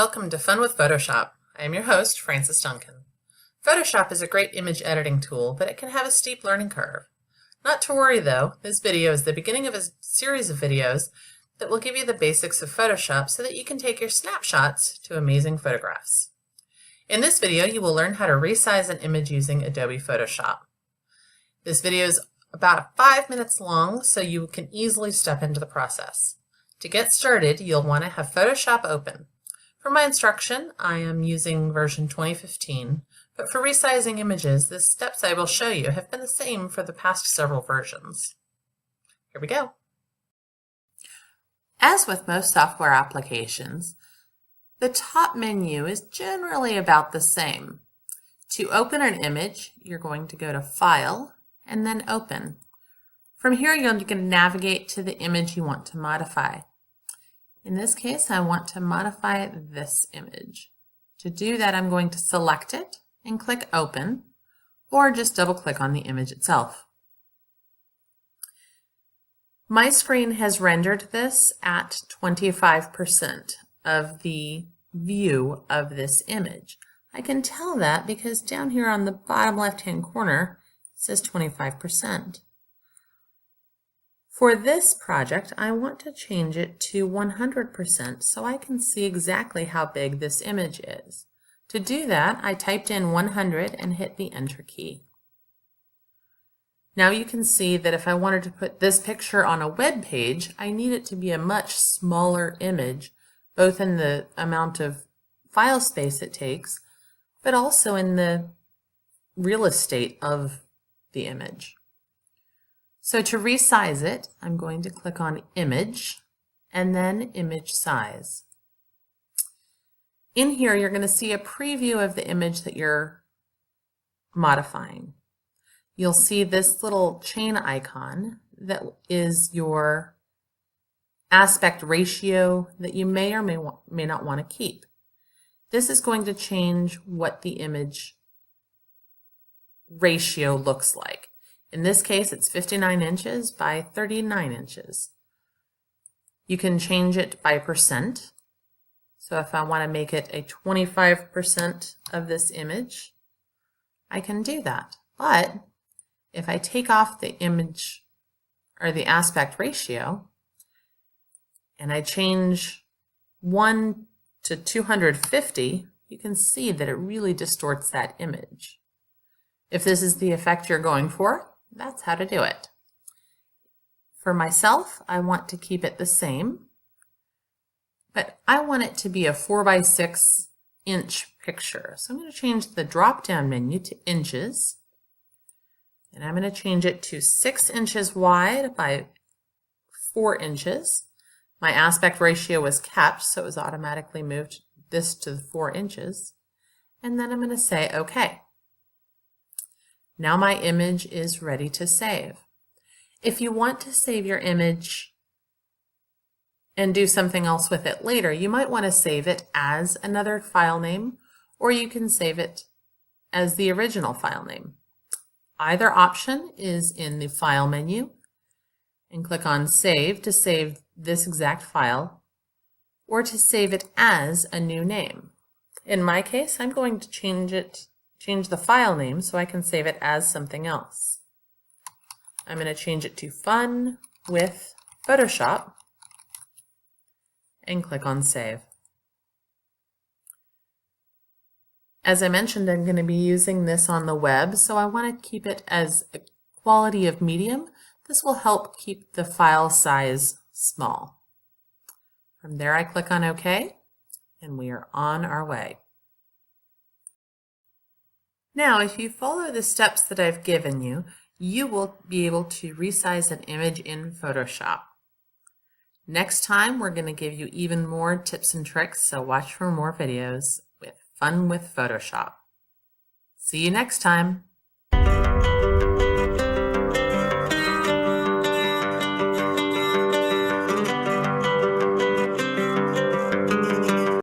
welcome to Fun with Photoshop. I am your host, Frances Duncan. Photoshop is a great image editing tool, but it can have a steep learning curve. Not to worry though, this video is the beginning of a series of videos that will give you the basics of Photoshop so that you can take your snapshots to amazing photographs. In this video, you will learn how to resize an image using Adobe Photoshop. This video is about 5 minutes long, so you can easily step into the process. To get started, you'll want to have Photoshop open. For my instruction, I am using version 2015, but for resizing images, the steps I will show you have been the same for the past several versions. Here we go. As with most software applications, the top menu is generally about the same. To open an image, you're going to go to File and then Open. From here, you're going to navigate to the image you want to modify. In this case, I want to modify this image. To do that, I'm going to select it and click Open, or just double-click on the image itself. My screen has rendered this at 25% of the view of this image. I can tell that because down here on the bottom left-hand corner, it says 25%. For this project, I want to change it to 100% so I can see exactly how big this image is. To do that, I typed in 100 and hit the Enter key. Now you can see that if I wanted to put this picture on a web page, I need it to be a much smaller image, both in the amount of file space it takes, but also in the real estate of the image. So to resize it, I'm going to click on Image and then Image Size. In here, you're going to see a preview of the image that you're modifying. You'll see this little chain icon that is your aspect ratio that you may or may not want to keep. This is going to change what the image ratio looks like. In this case, it's 59 inches by 39 inches. You can change it by percent. So if I want to make it a 25% of this image, I can do that. But if I take off the image or the aspect ratio and I change 1 to 250, you can see that it really distorts that image. If this is the effect you're going for, that's how to do it. For myself, I want to keep it the same, but I want it to be a 4 by 6 inch picture. So I'm going to change the drop-down menu to inches, and I'm going to change it to 6 inches wide by 4 inches. My aspect ratio was kept, so it was automatically moved this to 4 inches. And then I'm going to say OK. Now my image is ready to save. If you want to save your image and do something else with it later, you might want to save it as another file name, or you can save it as the original file name. Either option is in the File menu, and click on Save to save this exact file, or to save it as a new name. In my case, I'm going to change the file name so I can save it as something else. I'm going to change it to Fun with Photoshop and click on Save. As I mentioned, I'm going to be using this on the web, so I want to keep it as a quality of medium. This will help keep the file size small. From there, I click on OK, and we are on our way. Now, if you follow the steps that I've given you, you will be able to resize an image in Photoshop. Next time, we're going to give you even more tips and tricks, so watch for more videos with Fun with Photoshop. See you next time.